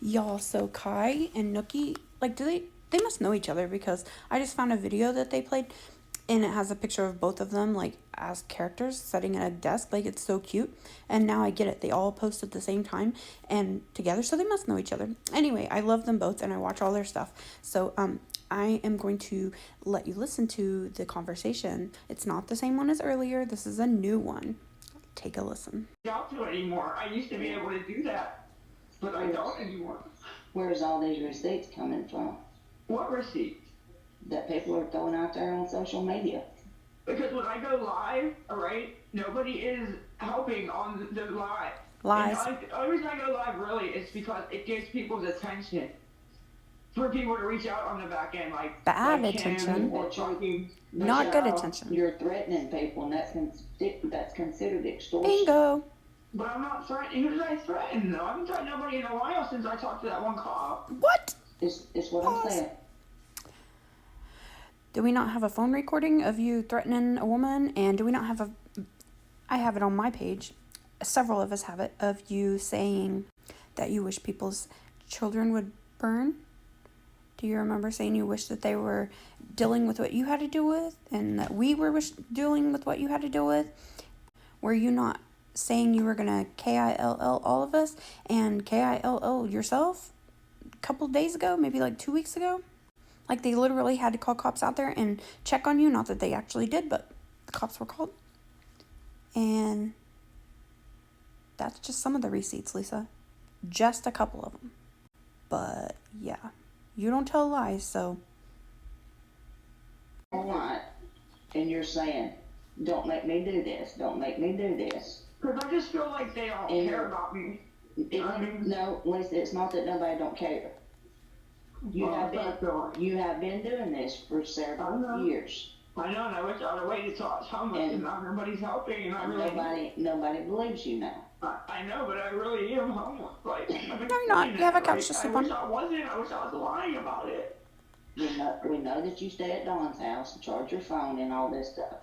Y'all, so Kai and Nookie, like, they must know each other because I just found a video that they played and it has a picture of both of them, like, as characters sitting at a desk. Like, it's so cute. And now I get it. They all post at the same time and together, so they must know each other. Anyway, I love them both and I watch all their stuff. So, I am going to let you listen to the conversation. It's not the same one as earlier. This is a new one. Take a listen. Don't do it anymore. I used to be able to do that, but I don't anymore. Where's all these receipts coming from What receipts? that people are throwing out there on social media? Because when I go live, all right, nobody is helping on the live. Lies. And the only reason I go live really is because it gives people's attention. For people to reach out on the back end, like Bad like attention. or talking. Not good attention. You're threatening people, and that's considered extortion. Bingo. But I'm not threatening. Who did I threaten though? I haven't threatened nobody in a while since I talked to that one cop. What? It's what Pause. I'm saying. Do we not have a phone recording of you threatening a woman? And do we not have I have it on my page. Several of us have it, of you saying that you wish people's children would burn. Do you remember saying you wish that they were dealing with what you had to deal with and that we were dealing with what you had to deal with? Were you not saying you were going to KILL all of us and KILL yourself a couple of days ago, maybe like 2 weeks ago? Like they literally had to call cops out there and check on you. Not that they actually did, but the cops were called. And that's just some of the receipts, Lisa. Just a couple of them. But yeah. You don't tell lies, so. All right. And you're saying, don't make me do this. Don't make me do this. Because I just feel like they don't care about me. No, Lisa, it's not that nobody don't care. You have been doing this for several years. I know, and I wish I would have waited till I was homeless and not everybody's helping, and I really... Nobody believes you now. I know, but I really am homeless. Like, no, you're not. You have a couch to sleep on. I wish I wasn't. I wish I was lying about it. We know that you stay at Dawn's house and charge your phone and all this stuff.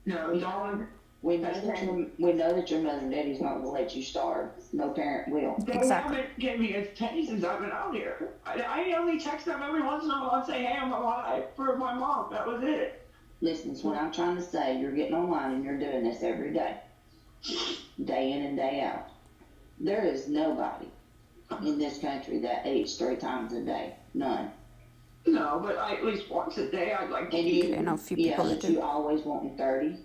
No, Dawn... We know that your mother and daddy's not going to let you starve. No parent will. They haven't given me a penny since I've been out here. I only text them every once in a while and say, hey, I'm alive, for my mom. That was it. Listen, it's what I'm trying to say. You're getting online and you're doing this every day. Day in and day out. There is nobody in this country that eats 3 times a day. None. No, but at least once a day I'd like to eat. I know a few people that do. You always want $30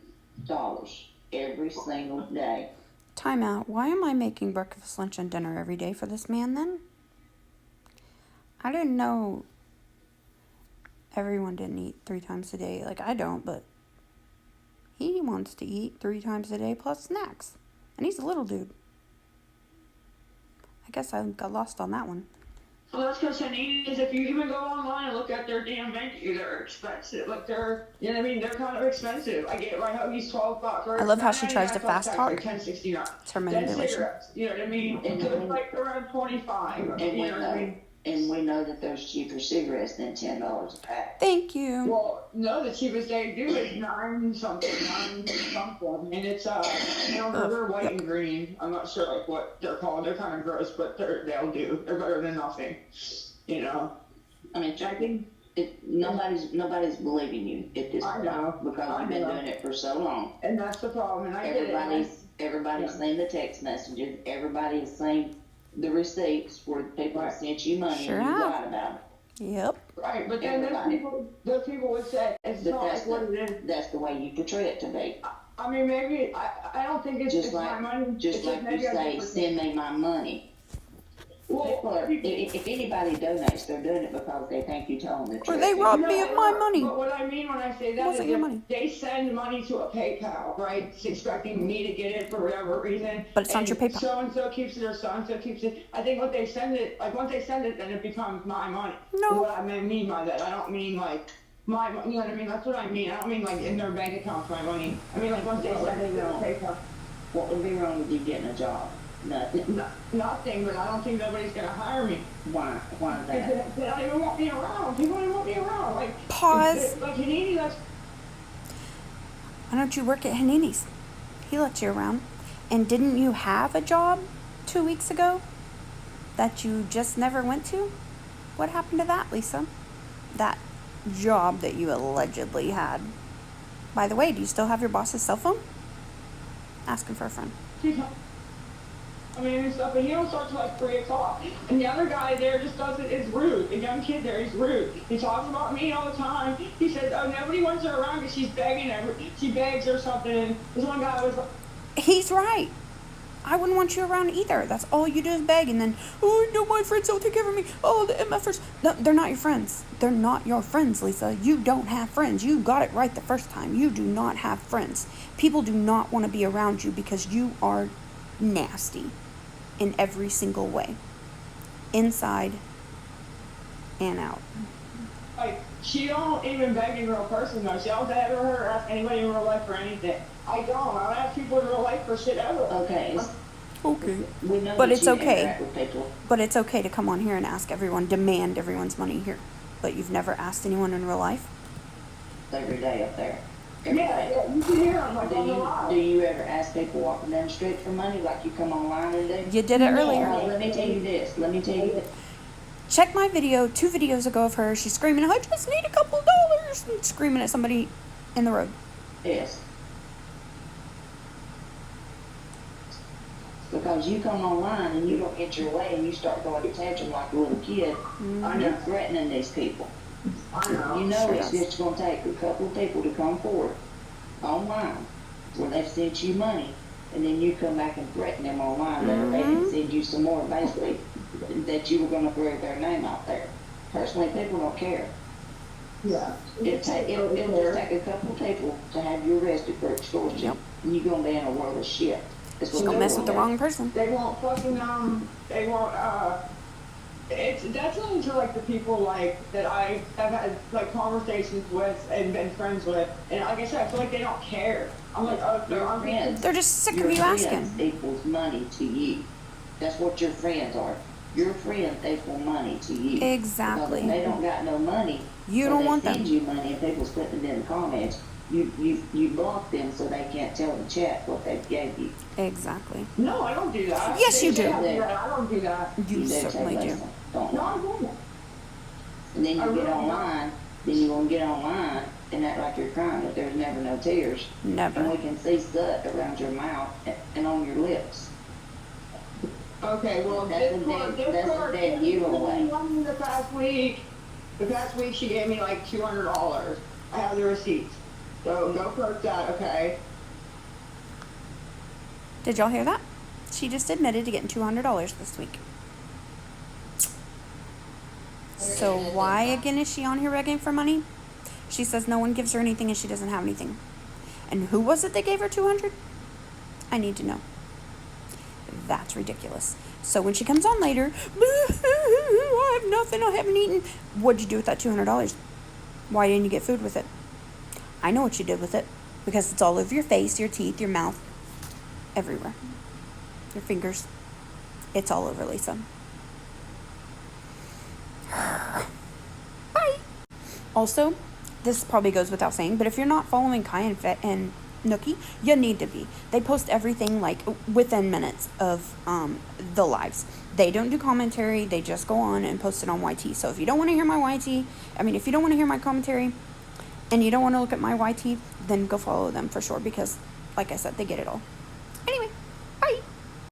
every single day. Time out. Why am I making breakfast, lunch, and dinner every day for this man then? I didn't know everyone didn't eat 3 times a day. Like, I don't, but he wants to eat 3 times a day plus snacks. And he's a little dude. I guess I got lost on that one. Well, that's because Hanitas, if you even go online and look at their damn menu, they're expensive. Like, they're, you know what I mean? They're kind of expensive. I get my hoagies $12. I love how she tries to fast talk. Like $10.69. It's her manipulation. Cigarettes, you know what I mean? And it's like around $25. And you know what I mean? And we know that there's cheaper cigarettes than $10 a pack. Thank you. Well, no, the cheapest they do is 9 something, and it's they're white and green. I'm not sure like what they're called. They're kind of gross, but they'll do. They're better than nothing, you know. I mean, nobody's believing you at this point because you've been doing it for so long. And that's the problem. And everybody's seen the text messages. Everybody's seen the receipts where people sent you money and you lied about it. Yep. Right, but then those people would say it's not like what it is. That's the way you portray it to be. I mean, maybe I don't think it's my money. Just like you say, send me my money. Well, if anybody donates, they're doing it because they think you tell them the truth. Or they robbed me of my money. But what I mean when I say that is they send money to a PayPal, right? It's expecting me to get it for whatever reason. But it's not your PayPal. So-and-so keeps it or so-and-so keeps it. I think what they send it, like once they send it, then it becomes my money. No. What I mean by that, I don't mean like my, you know what I mean? That's what I mean. I don't mean like in their bank accounts my money. I mean like once they send it to PayPal. What would be wrong with you getting a job? Nothing. Nothing, but I don't think nobody's gonna hire me. Why is that? They don't even want me around. People don't even want me around. Like pause. Like Hanini, that's. Why don't you work at Hanini's? He lets you around. And didn't you have a job 2 weeks ago? that you just never went to? What happened to that, Lisa? That job that you allegedly had. By the way, do you still have your boss's cell phone? Ask him for a friend. And stuff, and he don't start till like 3 o'clock. And the other guy there just is rude. The young kid there, he's rude. He talks about me all the time. He says, oh, nobody wants her around because she's begging she begs or something. And this one guy was like, He's right. I wouldn't want you around either. That's all you do is beg, and then, oh, no, my friends don't take care of me. Oh, the MFers. No, they're not your friends. They're not your friends, Lisa. You don't have friends. You got it right the first time. You do not have friends. People do not want to be around you because you are nasty in every single way, inside and out. like, she don't even beg in real person, though. She don't ever ask anybody in real life for anything. I don't ask people in real life for shit ever. Okay. Okay. We know But that it's you okay. interact with people. But it's okay to come on here and ask everyone, demand everyone's money here. But you've never asked anyone in real life? Every day up there. Every day. Yeah, you can hear them like Do on the you, live. do you ever ask people walking down the street for money like you come online and do? You did it No. earlier. Let me tell you this. Let me tell you this. Check my video 2 videos ago of her. She's screaming, I just need a couple dollars. And screaming at somebody in the road. Yes. Because you come online and you don't get your way and you start going to tantrum like a little kid, you're threatening these people. I know. You know Sure it's does. just going to take a couple of people to come forward online where they've sent you money, and then you come back and threaten them online that they can send you some more, basically, that you were going to throw their name out there. Personally, people don't care. Yeah. It'll just take a couple of people to have you arrested for extortion, Yep. and you're going to be in a world of shit. That's what Don't they're mess with the gonna do. wrong person. They won't fucking they won't that's only to like the people like that I have had like conversations with and been friends with, and like I said, I feel like they don't care. I'm like, oh, Your I'm friends. They're just sick Your of you friends asking. equals money to you. That's what your friends are. Your friends equal money to you. Because Exactly. if they don't got no money, You or don't they want send them. you money and people's putting it in the comments, you block them so they can't tell the chat what they gave you. Exactly. No, I don't do that. Yes, you They do. have to that. I don't do that. You better certainly take do. lessons. Don't No, lie. I don't. And then I you get really don't. online, then you gonna get online and act like you're crying, but there's never no tears. And Never. we can see soot around your mouth and on your lips. Okay, well, That's a dead giveaway. The past week, she gave me like $200. I have the receipts. So go post that, okay? Did y'all hear that? She just admitted to getting $200 this week. So why again is she on here begging for money? She says no one gives her anything and she doesn't have anything. And who was it that gave her $200? I need to know. That's ridiculous. So when she comes on later, I have nothing, I haven't eaten. What'd you do with that $200? Why didn't you get food with it? I know what you did with it. Because it's all over your face, your teeth, your mouth, everywhere. Your fingers. It's all over, Lisa. Bye. Also, this probably goes without saying, but if you're not following Kai and Nookie, you need to be. They post everything like within minutes of the lives. They don't do commentary. They just go on and post it on YT. So if you don't want to hear my YT, if you don't want to hear my commentary and you don't want to look at my YT, then go follow them for sure because, like I said, they get it all.